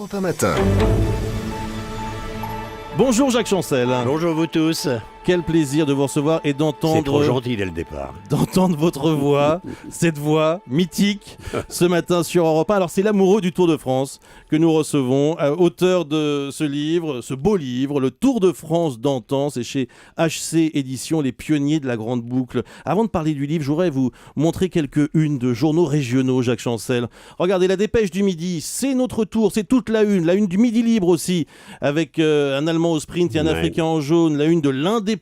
Europe 1 matin. Bonjour Jacques Chancel. Bonjour vous tous. Quel plaisir de vous recevoir et C'est trop d'entendre gentil dès le départ. votre voix, cette voix mythique ce matin sur Europe 1. Alors c'est l'amoureux du Tour de France que nous recevons, auteur de ce livre, ce beau livre, le Tour de France d'antan, c'est chez HC Éditions, les pionniers de la grande boucle. Avant de parler du livre, je voudrais vous montrer quelques unes de journaux régionaux, Jacques Chancel. Regardez, la Dépêche du Midi, c'est notre tour, c'est toute la une du Midi Libre aussi, avec un Allemand au sprint et un Africain en jaune, la une de l'Indépendant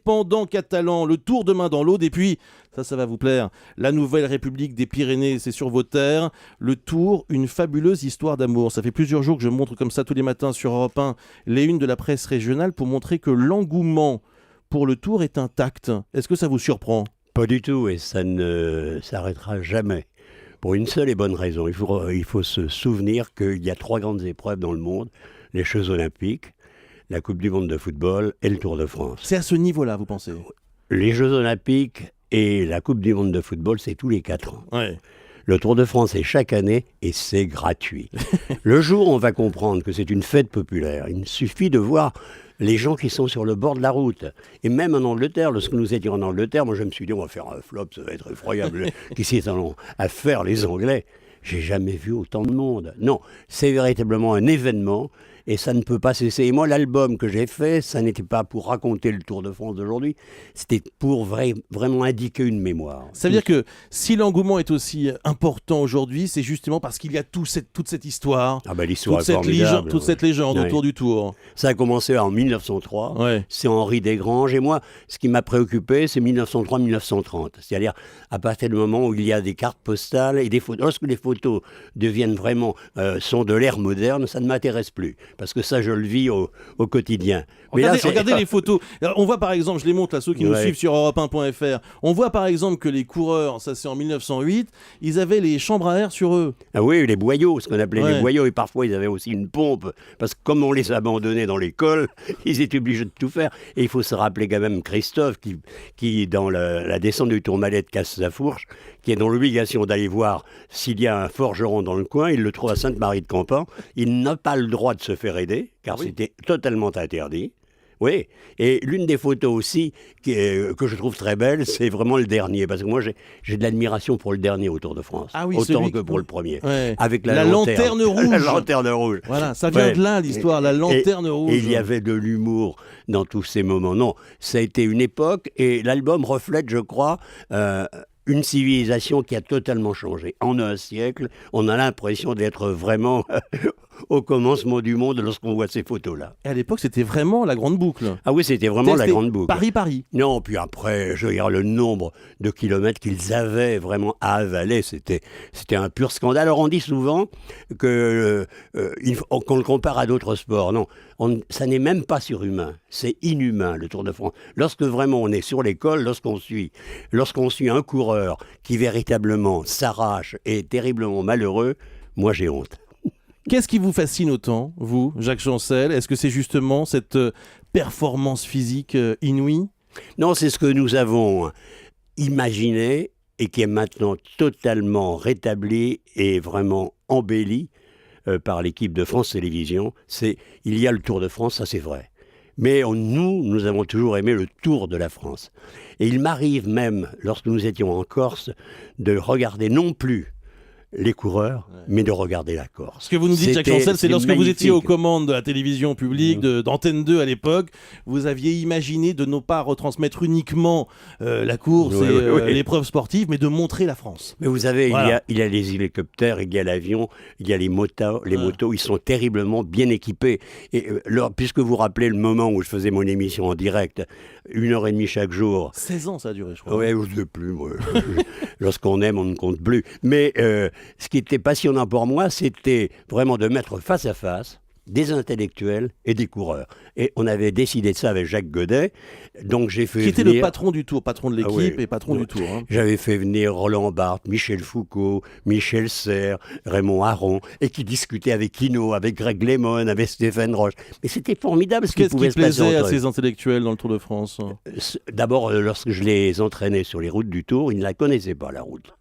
catalan, le Tour de main dans l'Aude, et puis, ça va vous plaire, la Nouvelle République des Pyrénées, c'est sur vos terres, le Tour, une fabuleuse histoire d'amour. Ça fait plusieurs jours que je montre comme ça tous les matins sur Europe 1 les unes de la presse régionale pour montrer que l'engouement pour le Tour est intact. Est-ce que ça vous surprend ? Pas du tout, et ça ne s'arrêtera jamais. Pour une seule et bonne raison, il faut se souvenir qu'il y a 3 grandes épreuves dans le monde, les Jeux Olympiques, la Coupe du Monde de football et le Tour de France. C'est à ce niveau-là, vous pensez ? Les Jeux Olympiques et la Coupe du Monde de football, c'est tous les 4 ans. Ouais. Le Tour de France est chaque année et c'est gratuit. Le jour où on va comprendre que c'est une fête populaire, il suffit de voir les gens qui sont sur le bord de la route. Et même en Angleterre, lorsque nous étions en Angleterre, moi je me suis dit on va faire un flop, ça va être effroyable. Qu'est-ce qu'ils ont à faire les Anglais ? J'ai jamais vu autant de monde. Non, c'est véritablement un événement et ça ne peut pas cesser. Et moi, l'album que j'ai fait, ça n'était pas pour raconter le Tour de France d'aujourd'hui, c'était pour vraiment indiquer une mémoire. Ça veut dire que si l'engouement est aussi important aujourd'hui, c'est justement parce qu'il y a toute cette histoire, l'histoire est formidable, toute cette légende ouais. autour du Tour. Ça a commencé en 1903, Ouais. C'est Henri Desgranges, et moi, ce qui m'a préoccupé, c'est 1903-1930, c'est-à-dire à partir du moment où il y a des cartes postales et des photos. Lorsque les photos deviennent vraiment, sont de l'ère moderne, ça ne m'intéresse plus, parce que ça, je le vis au quotidien. Regardez les photos. Alors, on voit par exemple, je les montre à ceux qui nous suivent sur europe1.fr, on voit par exemple que les coureurs, ça c'est en 1908, ils avaient les chambres à air sur eux. Ah oui, les boyaux, ce qu'on appelait les boyaux, et parfois ils avaient aussi une pompe, parce que comme on les abandonnait dans l'école, ils étaient obligés de tout faire. Et il faut se rappeler quand même Christophe, qui dans la descente du Tourmalet de Casse-sa-Fourche, qui est dans l'obligation d'aller voir s'il y a un forgeron dans le coin, il le trouve à Sainte-Marie-de-Campan, il n'a pas le droit de se faire aider, car c'était totalement interdit. Oui, et l'une des photos aussi que je trouve très belle, c'est vraiment le dernier, parce que moi j'ai de l'admiration pour le dernier au Tour de France, autant que pour le premier, avec la lanterne rouge. La lanterne rouge. Voilà, ça vient de là l'histoire, la lanterne rouge. Et il y avait de l'humour dans tous ces moments. Non, ça a été une époque, et l'album reflète, je crois, une civilisation qui a totalement changé. En un siècle, on a l'impression d'être vraiment au commencement du monde lorsqu'on voit ces photos-là. Et à l'époque, c'était vraiment la grande boucle. Ah oui, c'était vraiment la grande boucle. Paris. Non, puis après, je regarde le nombre de kilomètres qu'ils avaient vraiment à avaler. C'était un pur scandale. Alors on dit souvent qu'on le compare à d'autres sports. Non, ça n'est même pas surhumain. C'est inhumain, le Tour de France. Lorsque vraiment on est sur l'école, lorsqu'on suit un coureur qui véritablement s'arrache et est terriblement malheureux, moi j'ai honte. Qu'est-ce qui vous fascine autant, vous, Jacques Chancel ? Est-ce que c'est justement cette performance physique inouïe ? Non, c'est ce que nous avons imaginé et qui est maintenant totalement rétabli et vraiment embelli par l'équipe de France Télévisions. Il y a le Tour de France, ça c'est vrai. Mais nous avons toujours aimé le Tour de la France. Et il m'arrive même, lorsque nous étions en Corse, de regarder non plus les coureurs, mais de regarder la Corse. Ce que vous nous dites, Jacques Chancel, c'est lorsque vous étiez aux commandes de la télévision publique, d'Antenne 2 à l'époque, vous aviez imaginé de ne pas retransmettre uniquement la course et l'épreuve sportive, mais de montrer la France. Mais vous savez, il y a les hélicoptères, il y a l'avion, il y a les motos, ils sont terriblement bien équipés. Et puisque vous rappelez le moment où je faisais mon émission en direct, 1h30 chaque jour. 16 ans ça a duré, je crois. Oui, je ne sais plus, moi. Lorsqu'on aime, on ne compte plus. Mais ce qui était passionnant pour moi, c'était vraiment de mettre face à face des intellectuels et des coureurs. Et on avait décidé de ça avec Jacques Godet. Donc j'ai fait qui était le patron du Tour, patron de l'équipe et patron du Tour. Hein. J'avais fait venir Roland Barthes, Michel Foucault, Michel Serres, Raymond Aron, et qui discutait avec Quinault, avec Greg LeMond, avec Stéphane Roche. Mais c'était formidable ce qui pouvait se passer. Qu'est-ce qui plaisait à ces intellectuels dans le Tour de France ? D'abord, lorsque je les entraînais sur les routes du Tour, ils ne la connaissaient pas, la route.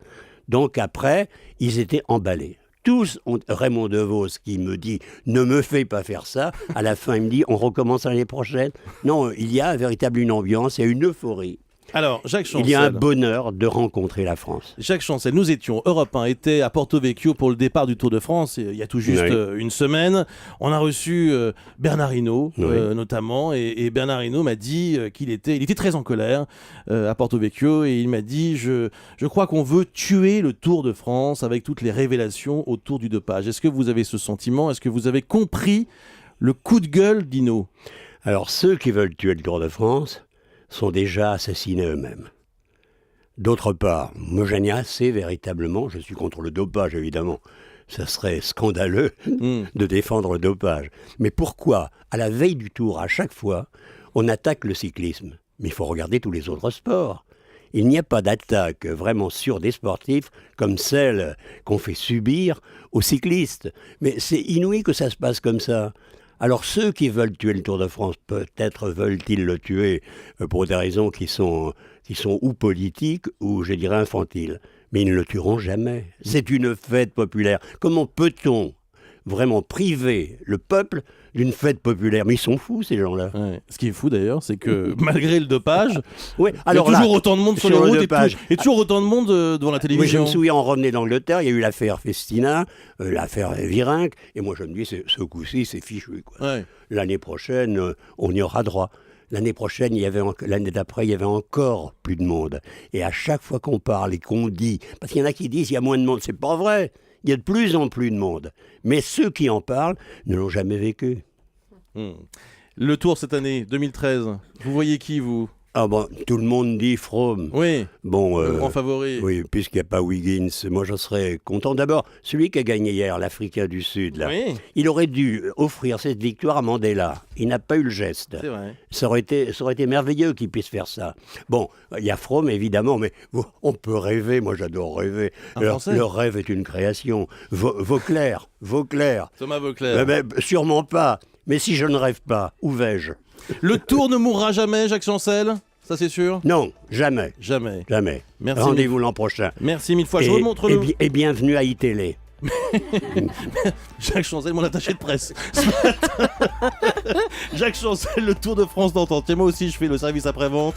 Donc après, ils étaient emballés. tous, Raymond DeVos qui me dit « ne me fais pas faire ça », à la fin il me dit « on recommence l'année prochaine ». Non, il y a véritablement une ambiance et une euphorie. Alors, Jacques Chancel. Il y a un bonheur de rencontrer la France. Jacques Chancel, nous étions, Europe 1 était à Porto Vecchio pour le départ du Tour de France, il y a tout juste une semaine. On a reçu Bernard Hinault, notamment, et Bernard Hinault m'a dit qu'il était très en colère à Porto Vecchio, et il m'a dit je crois qu'on veut tuer le Tour de France avec toutes les révélations autour du dopage. Est-ce que vous avez ce sentiment? Est-ce que vous avez compris le coup de gueule d'Hinault? Alors, ceux qui veulent tuer le Tour de France sont déjà assassinés eux-mêmes. D'autre part, me gêne assez véritablement, je suis contre le dopage évidemment, ça serait scandaleux de défendre le dopage. Mais pourquoi, à la veille du Tour, à chaque fois, on attaque le cyclisme? Mais il faut regarder tous les autres sports. Il n'y a pas d'attaque vraiment sur des sportifs comme celle qu'on fait subir aux cyclistes. Mais c'est inouï que ça se passe comme ça. Alors ceux qui veulent tuer le Tour de France, peut-être veulent-ils le tuer pour des raisons qui sont ou politiques ou, je dirais, infantiles. Mais ils ne le tueront jamais. C'est une fête populaire. Comment peut-on vraiment priver le peuple d'une fête populaire? Mais ils sont fous, ces gens-là. Ouais. Ce qui est fou d'ailleurs, c'est que malgré le dopage, alors il y a toujours autant de monde sur les routes et toujours autant de monde devant la télévision. Oui, je me souviens, en revenant d'Angleterre, il y a eu l'affaire Festina, l'affaire Virenque, et moi je me dis, ce coup-ci, c'est fichu, quoi. Ouais. L'année prochaine, on y aura droit. L'année prochaine, l'année d'après, il y avait encore plus de monde. Et à chaque fois qu'on parle et qu'on dit, parce qu'il y en a qui disent il y a moins de monde, c'est pas vrai. Il y a de plus en plus de monde. Mais ceux qui en parlent ne l'ont jamais vécu. Le Tour cette année, 2013, vous voyez qui, vous? Ah bon, tout le monde dit Froome. Oui, bon, le grand favori. Oui, puisqu'il n'y a pas Wiggins, moi je serais content. D'abord, celui qui a gagné hier, l'Africain du Sud, là, il aurait dû offrir cette victoire à Mandela. Il n'a pas eu le geste. C'est vrai. Ça aurait été merveilleux qu'il puisse faire ça. Bon, il y a Froome, évidemment, mais on peut rêver. Moi, j'adore rêver. Le rêve est une création. Vauclair. Thomas Vauclair. Sûrement pas. Mais si je ne rêve pas, où vais-je? Le Tour ne mourra jamais, Jacques Chancel? Ça, c'est sûr? Non, jamais. Jamais. Merci. Rendez-vous l'an prochain. Merci mille fois. Je remontre et bienvenue à iTélé. Jacques Chancel, mon attaché de presse. Jacques Chancel, le Tour de France d'antan. Moi aussi, je fais le service après-vente.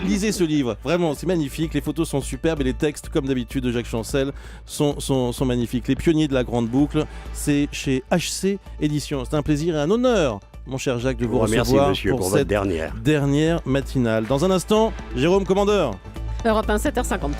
Lisez ce livre, vraiment, c'est magnifique. Les photos sont superbes et les textes, comme d'habitude, de Jacques Chancel sont magnifiques. Les pionniers de la grande boucle, c'est chez HC Éditions. C'est un plaisir et un honneur, mon cher Jacques, de vous recevoir monsieur, pour cette votre dernière matinale. Dans un instant, Jérôme Commandeur. Europe 1, 7h53.